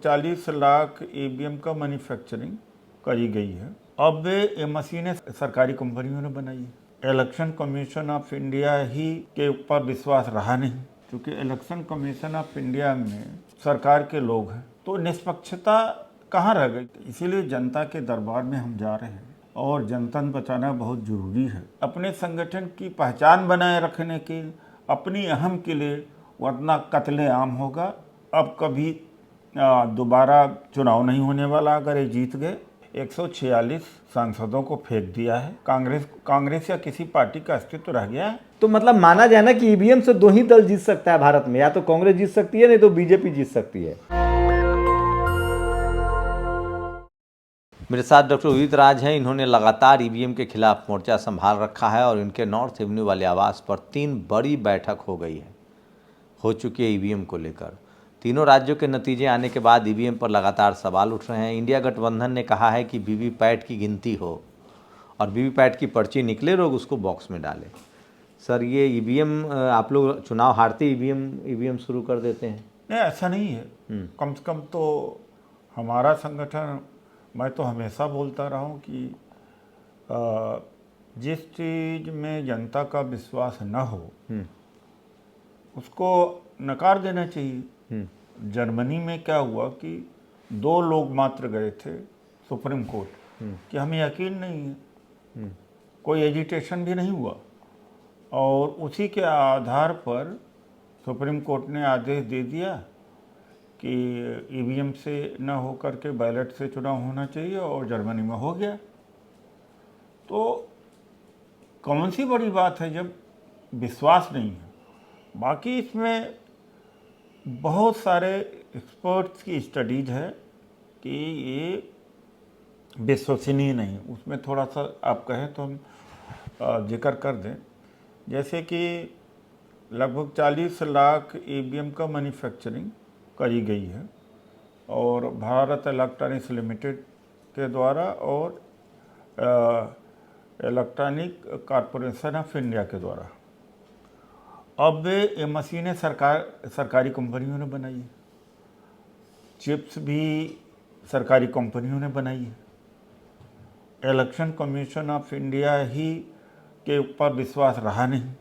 40 lakh EVM का manufacturing करी गई है। अब ये मशीनें सरकारी कंपनियों ने बनाई है। इलेक्शन कमीशन ऑफ इंडिया ही के ऊपर विश्वास रहा नहीं, क्योंकि इलेक्शन कमीशन ऑफ इंडिया में सरकार के लोग हैं, तो निष्पक्षता कहाँ रह गई। इसीलिए जनता के दरबार में हम जा रहे हैं और जनता बचाना बहुत जरूरी है। अपने संगठन की पहचान बनाए रखने के, अपनी अहम के लिए, वरना कत्ले आम होगा। अब कभी दोबारा चुनाव नहीं होने वाला। अगर ये जीत गए, 146 सांसदों को फेंक दिया है। कांग्रेस या किसी पार्टी का अस्तित्व रह गया है? तो मतलब माना जाए ना कि ईवीएम से दो ही दल जीत सकता है भारत में, या तो कांग्रेस जीत सकती है, नहीं तो बीजेपी जीत सकती है। मेरे साथ डॉक्टर उदित राज हैं। इन्होंने लगातार ईवीएम के खिलाफ मोर्चा संभाल रखा है और इनके नॉर्थ एवेन्यू वाले आवास पर 3 बड़ी बैठक हो चुकी है ईवीएम को लेकर। तीनों राज्यों के नतीजे आने के बाद ईवीएम पर लगातार सवाल उठ रहे हैं। इंडिया गठबंधन ने कहा है कि वीवीपैट की गिनती हो और वीवीपैट की पर्ची निकले, लोग उसको बॉक्स में डालें। सर, ये ईवीएम, आप लोग चुनाव हारते ईवीएम शुरू कर देते हैं? नहीं, ऐसा नहीं है। कम से कम तो हमारा संगठन, मैं तो हमेशा बोलता रहा हूँ कि जिस चीज़ में जनता का विश्वास न हो उसको नकार देना चाहिए। जर्मनी में क्या हुआ कि 2 लोग मात्र गए थे सुप्रीम कोर्ट, कि हमें यकीन नहीं है, कोई एजिटेशन भी नहीं हुआ, और उसी के आधार पर सुप्रीम कोर्ट ने आदेश दे दिया कि ईवीएम से न होकर के बैलेट से चुनाव होना चाहिए, और जर्मनी में हो गया। तो कौन सी बड़ी बात है जब विश्वास नहीं है। बाकी इसमें बहुत सारे एक्सपर्ट्स की स्टडीज है कि ये विश्वसनीय नहीं। उसमें थोड़ा सा आप कहें तो हम जिक्र कर दें, जैसे कि लगभग 40 लाख ईवीएम का मैन्युफैक्चरिंग करी गई है, और भारत इलेक्ट्रॉनिक्स लिमिटेड के द्वारा और इलेक्ट्रॉनिक कॉरपोरेशन ऑफ इंडिया के द्वारा। अब ये मशीनें सरकारी कंपनियों ने बनाई है। चिप्स भी सरकारी कंपनियों ने बनाई है। इलेक्शन कमीशन ऑफ इंडिया ही के ऊपर विश्वास रहा नहीं,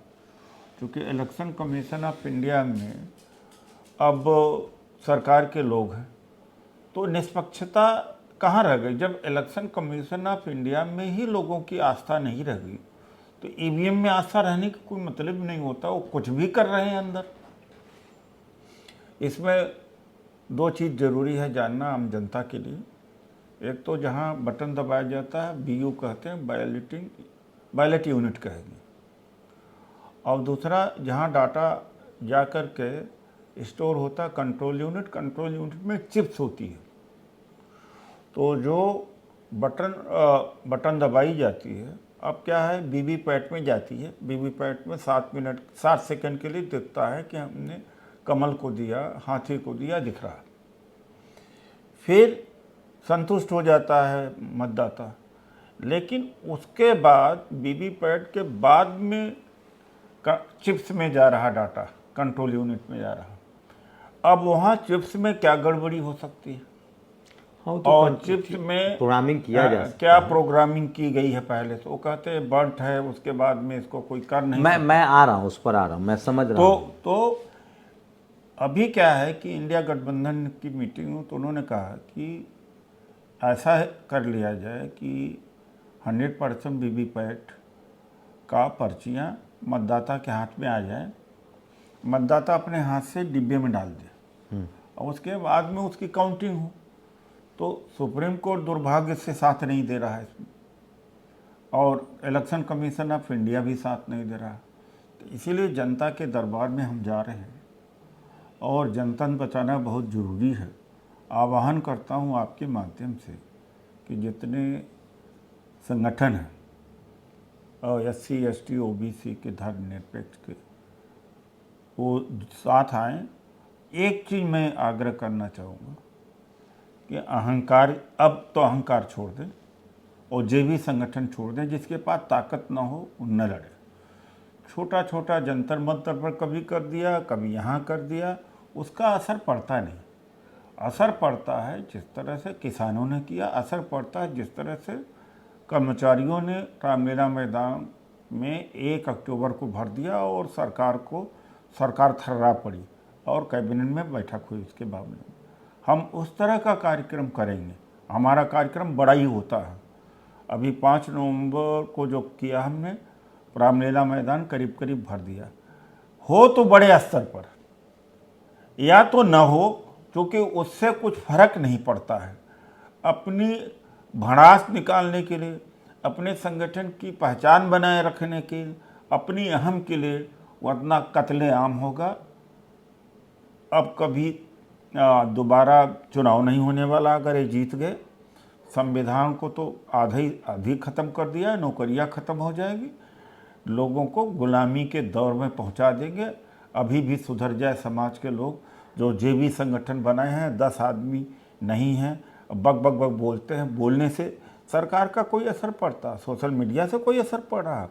क्योंकि इलेक्शन कमीशन ऑफ इंडिया में अब सरकार के लोग हैं, तो निष्पक्षता कहाँ रह गई। जब इलेक्शन कमीशन ऑफ इंडिया में ही लोगों की आस्था नहीं रह गई, तो ईवीएम में आस्था रहने का कोई मतलब नहीं होता। वो कुछ भी कर रहे हैं अंदर। इसमें 2 चीज़ जरूरी है जानना आम जनता के लिए। एक तो जहाँ बटन दबाया जाता है, बीयू कहते हैं, बैलेट यूनिट कहेंगे, और दूसरा जहाँ डाटा जा कर के स्टोर होता है, कंट्रोल यूनिट में चिप्स होती है। तो जो बटन दबाई जाती है, अब क्या है, वीवीपैट में जाती है। वीवीपैट में 7 सेकंड के लिए दिखता है कि हमने कमल को दिया, हाथी को दिया, दिख रहा। फिर संतुष्ट हो जाता है मतदाता, लेकिन उसके बाद वीवीपैट के बाद में चिप्स में जा रहा डाटा, कंट्रोल यूनिट में जा रहा। अब वहाँ चिप्स में क्या गड़बड़ी हो सकती है, तो और चिप्स में प्रोग्रामिंग किया जा सकता क्या प्रोग्रामिंग की गई है पहले से। वो कहते हैं बर्ट है, उसके बाद में इसको कोई कर नहीं। मैं आ रहा हूँ, उस पर आ रहा हूँ, मैं समझ रहा हूँ। तो अभी क्या है कि इंडिया गठबंधन की मीटिंग हो, तो उन्होंने कहा कि ऐसा कर लिया जाए कि 100% वीवीपैट का पर्चियाँ मतदाता के हाथ में आ जाए, मतदाता अपने हाथ से डिब्बे में डाल दे, और उसके बाद में उसकी काउंटिंग हो। तो सुप्रीम कोर्ट दुर्भाग्य से साथ नहीं दे रहा है इसमें, और इलेक्शन कमीशन ऑफ इंडिया भी साथ नहीं दे रहा। तो इसीलिए जनता के दरबार में हम जा रहे हैं, और जनता बचाना बहुत ज़रूरी है। आह्वान करता हूँ आपके माध्यम से कि जितने संगठन हैं, और SC ST OBC के धर्मनिरपेक्ष के, वो साथ आएँ। एक चीज़ मैं आग्रह करना चाहूँगा कि अब तो अहंकार छोड़ दें, और जो भी संगठन छोड़ दें। जिसके पास ताकत ना हो वो न लड़े। छोटा छोटा जंतर मंतर पर कभी कर दिया, कभी यहाँ कर दिया, उसका असर पड़ता नहीं। असर पड़ता है जिस तरह से किसानों ने किया, असर पड़ता है जिस तरह से कर्मचारियों ने रामलीला मैदान में 1 अक्टूबर को भर दिया और सरकार थर्रा पड़ी और कैबिनेट में बैठक हुई उसके मामले में। हम उस तरह का कार्यक्रम करेंगे, हमारा कार्यक्रम बड़ा ही होता है। अभी 5 नवंबर को जो किया हमने, रामलीला मैदान करीब करीब भर दिया। हो तो बड़े स्तर पर या तो न हो, क्योंकि उससे कुछ फर्क नहीं पड़ता है। अपनी भड़ास निकालने के लिए, अपने संगठन की पहचान बनाए रखने के लिए, अपनी अहम के लिए, वरना कत्ले आम होगा। अब कभी दोबारा चुनाव नहीं होने वाला। अगर ये जीत गए, संविधान को तो आधी ख़त्म कर दिया है, नौकरियां ख़त्म हो जाएगी, लोगों को गुलामी के दौर में पहुंचा देंगे। अभी भी सुधर जाए समाज के लोग, जो जेबी संगठन बनाए हैं 10 आदमी नहीं हैं, बक बक बक बोलते हैं। बोलने से सरकार का कोई असर पड़ता, सोशल मीडिया से कोई असर पड़ रहा।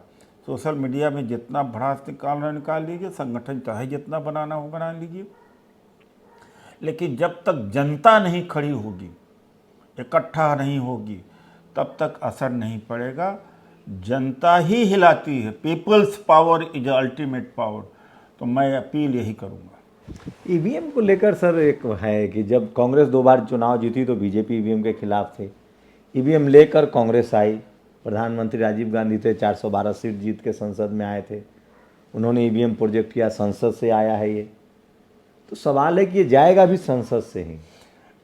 सोशल मीडिया में जितना भड़ास निकाल लीजिए, संगठन चाहे जितना बनाना हो बना लीजिए, लेकिन जब तक जनता नहीं खड़ी होगी, इकट्ठा नहीं होगी, तब तक असर नहीं पड़ेगा। जनता ही हिलाती है। Peoples power is ultimate power. तो मैं अपील यही करूँगा। ईवीएम को लेकर सर एक है कि जब कांग्रेस 2 बार चुनाव जीती तो बीजेपी ईवीएम के खिलाफ थे। ईवीएम लेकर कांग्रेस आई, प्रधानमंत्री राजीव गांधी थे, 412 सीट जीत के संसद में आए थे, उन्होंने ईवीएम प्रोजेक्ट किया, संसद से आया है ये। तो सवाल है कि ये जाएगा भी संसद से ही।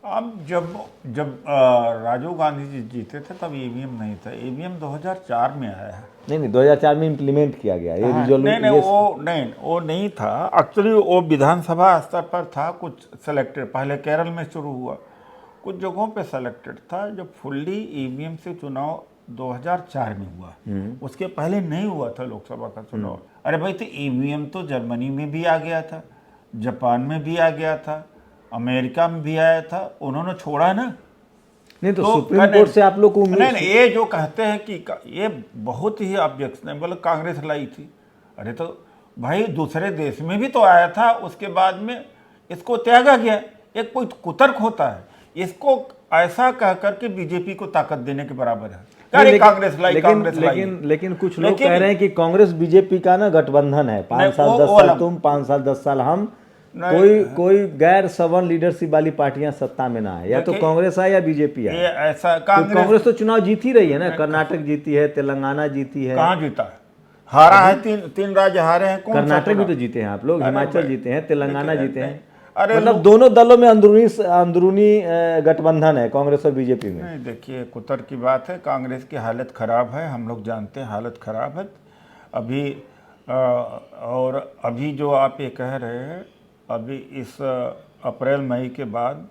अब जब राजीव गांधी जी जीते थे तब ईवीएम नहीं था। ईवीएम 2004 में आया है। नहीं 2004 में इम्प्लीमेंट किया गया ये वो नहीं था। एक्चुअली वो विधानसभा स्तर पर था, कुछ सेलेक्टेड, पहले केरल में शुरू हुआ, कुछ जगहों पे सेलेक्टेड था। जब फुल्ली ईवीएम से चुनाव 2004 में हुआ, उसके पहले नहीं हुआ था लोकसभा का चुनाव। अरे भाई, तो ईवीएम तो जर्मनी में भी आ गया था, जापान में भी आ गया था, अमेरिका में भी आया था, उन्होंने छोड़ा ना। नहीं तो सुप्रीम कोर्ट से आप लोग को उम्मीद नहीं, ये जो कहते हैं कि ये बहुत ही ऑब्जेक्शनेबल कांग्रेस लाई थी। अरे तो भाई दूसरे देश में भी तो आया था, उसके बाद में इसको त्यागा गया। एक कोई कुतर्क होता है, इसको ऐसा कह करके बीजेपी को ताकत देने के बराबर है। कांग्रेस लाई, कांग्रेस लाई। लेकिन कुछ लोग कह रहे हैं कि कांग्रेस बीजेपी का ना गठबंधन है, 5 साल 10 साल तुम, 5 साल 10 साल हम, कोई गैर सवर्ण लीडरशिप वाली पार्टियां सत्ता में ना है, या तो कांग्रेस है या बीजेपी है। ऐसा कांग्रेस तो चुनाव जीती रही है ना, कर्नाटक जीती है, तेलंगाना जीती है। कहाँ जीता है? हारा है, तीन राज्य हारे हैं। कर्नाटक भी तो जीते हैं आप लोग, हिमाचल जीते हैं, तेलंगाना जीते हैं। मतलब दोनों दलों में अंदरूनी गठबंधन है कांग्रेस और बीजेपी में। नहीं, देखिए कुतर की बात है, कांग्रेस की हालत खराब है, हम लोग जानते हैं हालत खराब है अभी। और अभी जो आप ये कह रहे हैं, अभी इस अप्रैल मई के बाद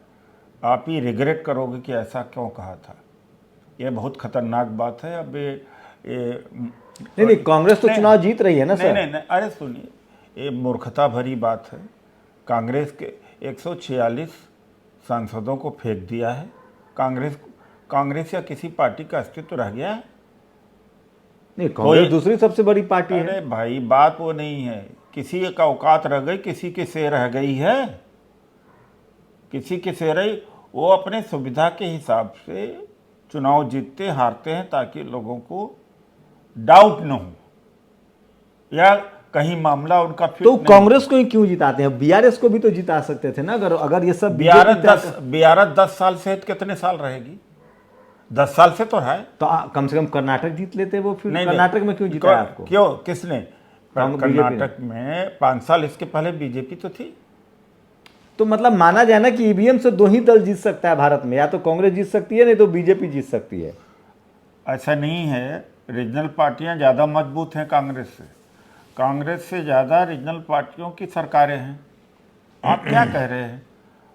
आप ही रिग्रेट करोगे कि ऐसा क्यों कहा था। ये बहुत खतरनाक बात है। अब ये नहीं, कांग्रेस तो चुनाव जीत रही है ना सर। नहीं, अरे सुनिए, ये मूर्खता भरी बात है। कांग्रेस के 146 सांसदों को फेंक दिया है। कांग्रेस या किसी पार्टी का अस्तित्व रह गया है? नहीं, कांग्रेस दूसरी सबसे बड़ी पार्टी है। अरे भाई, बात वो नहीं है, किसी का औकात रह गई, किसी की से रह गई है, किसी की से रही। वो अपने सुविधा के हिसाब से चुनाव जीतते हारते हैं ताकि लोगों को डाउट न हो या कहीं मामला उनका फिट। तो कांग्रेस को ही क्यों जिताते हैं? बीआरएस को भी तो जिता सकते थे ना। अगर ये सब बीआरएस 10 साल से कितने साल रहेगी? 10 साल से तो है। तो कम से कम कर्नाटक जीत लेते वो। फिर कर्नाटक में क्यों जिताया आपको? क्यों, किसने? कर्नाटक में 5 साल इसके पहले बीजेपी तो थी। तो मतलब माना जाए ना कि ईवीएम से 2 ही दल जीत सकता है भारत में, या तो कांग्रेस जीत सकती है, नहीं तो बीजेपी जीत सकती है। ऐसा नहीं है, रीजनल पार्टियां ज़्यादा मजबूत हैं कांग्रेस से। कांग्रेस से ज़्यादा रीजनल पार्टियों की सरकारें हैं। आप क्या कह रहे हैं?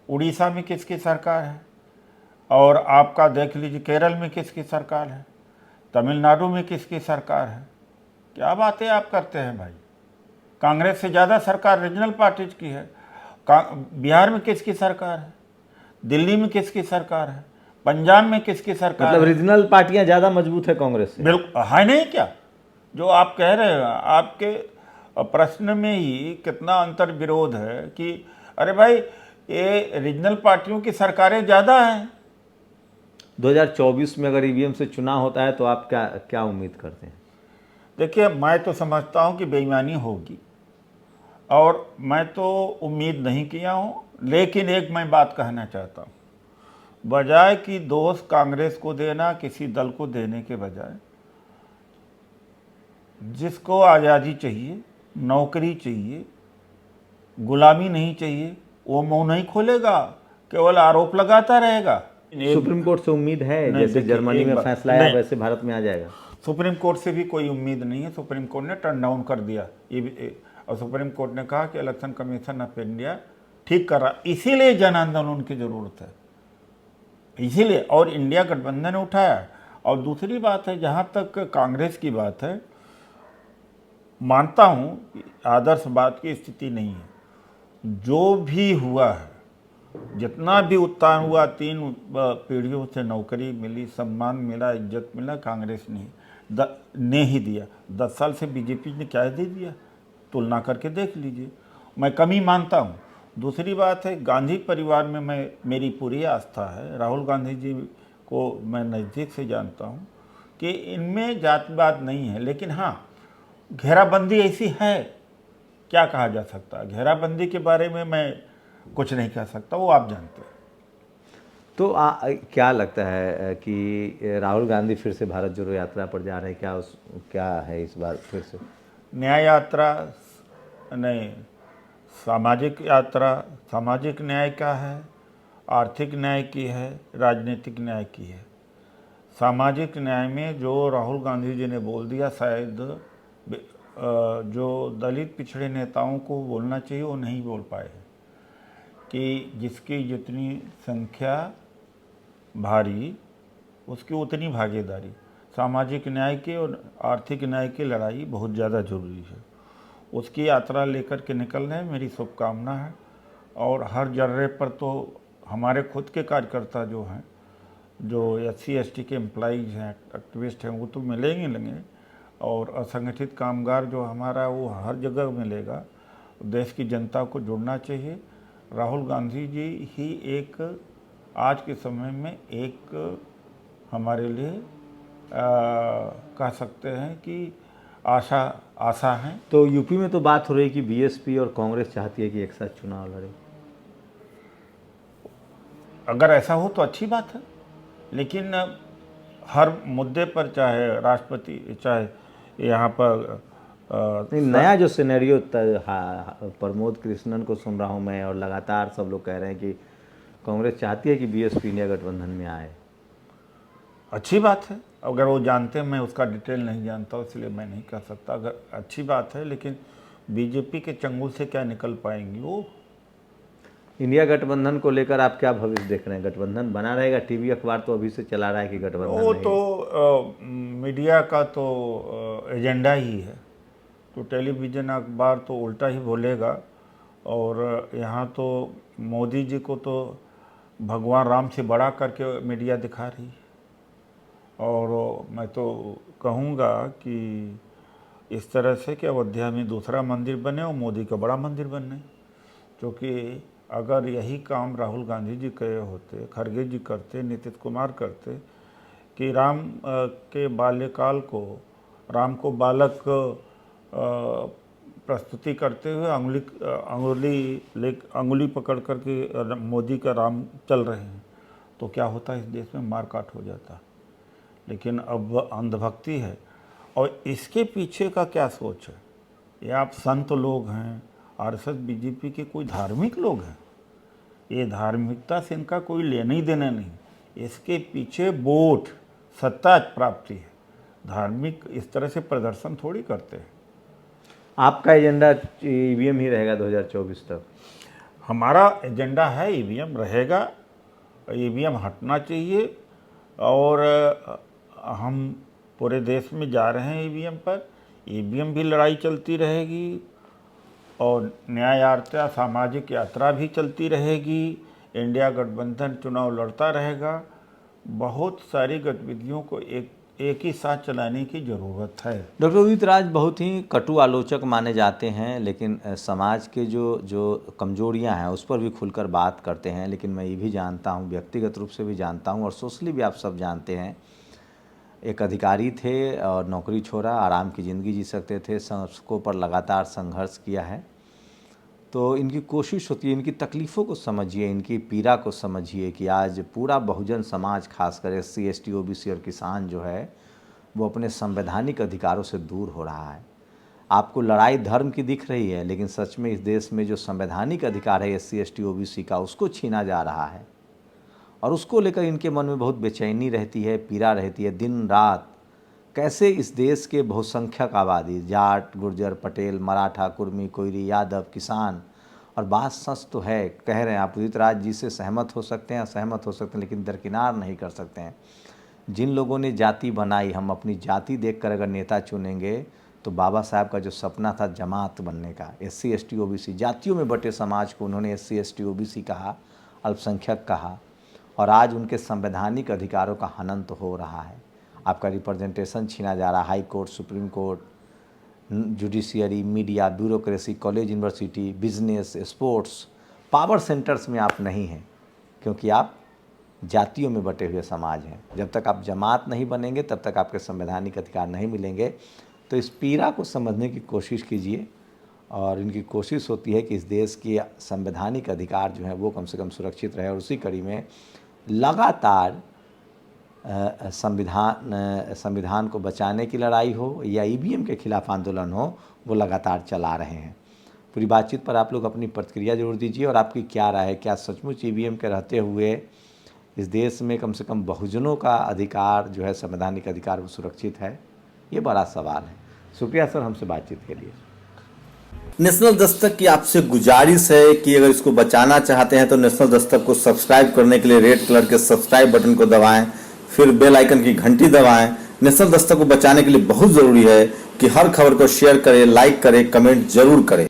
उड़ीसा में किसकी सरकार है? और आपका देख लीजिए केरल में किसकी सरकार है, तमिलनाडु में किसकी सरकार है। क्या बातें आप करते हैं भाई? कांग्रेस से ज़्यादा सरकार रीजनल पार्टीज की है। बिहार में किसकी सरकार है? दिल्ली में किसकी सरकार है? पंजाब में किसकी सरकार? मतलब रीजनल पार्टियां ज़्यादा मजबूत है कांग्रेस से। बिल्कुल है। नहीं क्या जो आप कह रहे हैं? आपके प्रश्न में ही कितना अंतर विरोध है कि अरे भाई ये रीजनल पार्टियों की सरकारें ज़्यादा हैं। 2024 में अगर ईवीएम से चुनाव होता है तो आप क्या क्या उम्मीद करते हैं? देखिए, मैं तो समझता हूँ कि बेईमानी होगी, और मैं तो उम्मीद नहीं किया हूँ, लेकिन एक मैं बात कहना चाहता हूँ। बजाय कि दोष कांग्रेस को देना, किसी दल को देने के बजाय, जिसको आज़ादी चाहिए, नौकरी चाहिए, गुलामी नहीं चाहिए, वो मुंह नहीं खोलेगा, केवल आरोप लगाता रहेगा। सुप्रीम कोर्ट से उम्मीद है, नहीं, जैसे देखिए, जर्मनी एक में बात- फैसला आया नहीं। वैसे भारत में आ जाएगा? सुप्रीम कोर्ट से भी कोई उम्मीद नहीं है। सुप्रीम कोर्ट ने टर्न डाउन कर दिया और सुप्रीम कोर्ट ने कहा कि इलेक्शन कमीशन ऑफ इंडिया ठीक कर रहा, इसीलिए जन आंदोलन की जरूरत है, इसीलिए। और इंडिया गठबंधन ने उठाया। और दूसरी बात है, जहां तक कांग्रेस की बात है, मानता हूं कि आदर्शवाद की स्थिति नहीं है। जो भी हुआ है, जितना भी उत्थान हुआ, 3 पीढ़ियों से नौकरी मिली, सम्मान मिला, इज्जत मिला, कांग्रेस ने ही दिया। 10 साल से बीजेपी ने क्या दे दिया, तुलना करके देख लीजिए। मैं कमी मानता हूँ। दूसरी बात है, गांधी परिवार में मेरी पूरी आस्था है। राहुल गांधी जी को मैं नज़दीक से जानता हूँ कि इनमें जातिवाद नहीं है, लेकिन हाँ, घेराबंदी ऐसी है, क्या कहा जा सकता है। घेराबंदी के बारे में मैं कुछ नहीं कह सकता, वो आप जानते हैं। तो क्या लगता है कि राहुल गांधी फिर से भारत जोड़ो यात्रा पर जा रहे हैं? क्या है इस बार फिर से? न्याय यात्रा नहीं, सामाजिक यात्रा। सामाजिक न्याय का है, आर्थिक न्याय की है, राजनीतिक न्याय की है। सामाजिक न्याय में जो राहुल गांधी जी ने बोल दिया, शायद जो दलित पिछड़े नेताओं को बोलना चाहिए वो नहीं बोल पाए हैं, कि जिसकी जितनी संख्या भारी, उसकी उतनी भागीदारी। सामाजिक न्याय की और आर्थिक न्याय की लड़ाई बहुत ज़्यादा जरूरी है। उसकी यात्रा लेकर के निकल रहे हैं, मेरी शुभकामना है। और हर जर्रे पर तो हमारे खुद के कार्यकर्ता जो हैं, जो SC ST के एम्प्लॉइज हैं, एक्टिविस्ट हैं, वो तो मिलेंगे, और असंगठित कामगार जो हमारा, वो हर जगह मिलेगा। देश की जनता को जुड़ना चाहिए। राहुल गांधी जी ही एक आज के समय में एक हमारे लिए कह सकते हैं कि आशा हैं। तो यूपी में तो बात हो रही है कि बीएसपी और कांग्रेस चाहती है कि एक साथ चुनाव लड़े। अगर ऐसा हो तो अच्छी बात है, लेकिन हर मुद्दे पर, चाहे राष्ट्रपति, चाहे यहाँ पर नहीं, नया जो सिनेरियो प्रमोद कृष्णन को सुन रहा हूँ मैं, और लगातार सब लोग कह रहे हैं कि कांग्रेस चाहती है कि बीएसपी इंडिया गठबंधन में आए। अच्छी बात है। अगर वो जानते हैं, मैं उसका डिटेल नहीं जानता, इसलिए मैं नहीं कह सकता। अगर अच्छी बात है, लेकिन बीजेपी के चंगुल से क्या निकल पाएंगी वो। इंडिया गठबंधन को लेकर आप क्या भविष्य देख रहे हैं? गठबंधन बना रहेगा? टीवी अखबार तो अभी से चला रहा है कि गठबंधन वो नहीं। तो मीडिया का तो एजेंडा ही है। तो टेलीविज़न अखबार तो उल्टा ही बोलेगा। और यहाँ तो मोदी जी को तो भगवान राम से बड़ा करके मीडिया दिखा रही है। और मैं तो कहूँगा कि इस तरह से कि अयोध्या में दूसरा मंदिर बने और मोदी का बड़ा मंदिर बने। क्योंकि अगर यही काम राहुल गांधी जी करे होते, खड़गे जी करते, नीतीश कुमार करते, कि राम के बाल्यकाल को, राम को बालक प्रस्तुति करते हुए अंगुली पकड़ कर के मोदी का राम चल रहे हैं, तो क्या होता है, इस देश में मारकाट हो जाता। लेकिन अब अंधभक्ति है। और इसके पीछे का क्या सोच है? ये आप संत लोग हैं, RSS बीजेपी के कोई धार्मिक लोग हैं। ये धार्मिकता से इनका कोई लेना ही देना नहीं। इसके पीछे वोट, सत्ता प्राप्ति है। धार्मिक इस तरह से प्रदर्शन थोड़ी करते हैं। आपका एजेंडा ईवीएम ही रहेगा 2024 तक? हमारा एजेंडा है ईवीएम रहेगा, ईवीएम हटना चाहिए। और हम पूरे देश में जा रहे हैं ईवीएम पर। ईवीएम भी लड़ाई चलती रहेगी, और न्याय यात्रा, सामाजिक यात्रा भी चलती रहेगी। इंडिया गठबंधन चुनाव लड़ता रहेगा। बहुत सारी गतिविधियों को एक ही साथ चलाने की ज़रूरत है। डॉक्टर उदित राज बहुत ही कटु आलोचक माने जाते हैं, लेकिन समाज के जो कमजोरियां हैं उस पर भी खुलकर बात करते हैं। लेकिन मैं ये भी जानता हूं, व्यक्तिगत रूप से भी जानता हूं और सोशली भी आप सब जानते हैं, एक अधिकारी थे और नौकरी छोड़ा, आराम की ज़िंदगी जी सकते थे, सबको पर लगातार संघर्ष किया है। तो इनकी कोशिश होती है, इनकी तकलीफ़ों को समझिए, इनकी पीड़ा को समझिए कि आज पूरा बहुजन समाज, खासकर SC ST OBC और किसान जो है वो अपने संवैधानिक अधिकारों से दूर हो रहा है। आपको लड़ाई धर्म की दिख रही है, लेकिन सच में इस देश में जो संवैधानिक अधिकार है SC ST OBC का, उसको छीना जा रहा है और उसको लेकर इनके मन में बहुत बेचैनी रहती है, पीड़ा रहती है दिन रात। कैसे इस देश के बहुसंख्यक आबादी, जाट, गुर्जर, पटेल, मराठा, कुर्मी, कोयरी, यादव, किसान, और बात सच तो है, कह रहे हैं आप उदित राज जी से सहमत हो सकते हैं, असहमत हो सकते हैं, लेकिन दरकिनार नहीं कर सकते हैं। जिन लोगों ने जाति बनाई, हम अपनी जाति देखकर अगर नेता चुनेंगे तो बाबा साहब का जो सपना था जमात बनने का, SC ST OBC जातियों में बटे समाज को उन्होंने SC ST OBC कहा, अल्पसंख्यक कहा, और आज उनके संवैधानिक अधिकारों का हनन तो हो रहा है। आपका रिप्रेजेंटेशन छीना जा रहा है, high court, supreme court, judiciary, media, bureaucracy, college, university, business, sports, power centres में आप नहीं हैं, क्योंकि आप जातियों में बटे हुए समाज हैं। जब तक आप जमात नहीं बनेंगे तब तक आपके संवैधानिक अधिकार नहीं मिलेंगे। तो इस पीड़ा को समझने की कोशिश कीजिए, और इनकी कोशिश होती है कि इस देश के संवैधानिक अधिकार जो हैं वो कम से कम सुरक्षित रहे, और उसी कड़ी में लगातार संविधान को बचाने की लड़ाई हो या EVM के खिलाफ आंदोलन हो, वो लगातार चला रहे हैं। पूरी बातचीत पर आप लोग अपनी प्रतिक्रिया जरूर दीजिए, और आपकी क्या राय है, क्या सचमुच EVM के रहते हुए इस देश में कम से कम बहुजनों का अधिकार जो है, संवैधानिक अधिकार, वो सुरक्षित है? ये बड़ा सवाल है। शुक्रिया सर हमसे बातचीत के लिए। नेशनल दस्तक की आपसे गुजारिश है कि अगर इसको बचाना चाहते हैं तो नेशनल दस्तक को सब्सक्राइब करने के लिए रेड कलर के सब्सक्राइब बटन को दबाएं, फिर बेल आइकन की घंटी दबाएं। नेशनल दस्तक को बचाने के लिए बहुत जरूरी है कि हर खबर को शेयर करें, लाइक करें, कमेंट जरूर करें।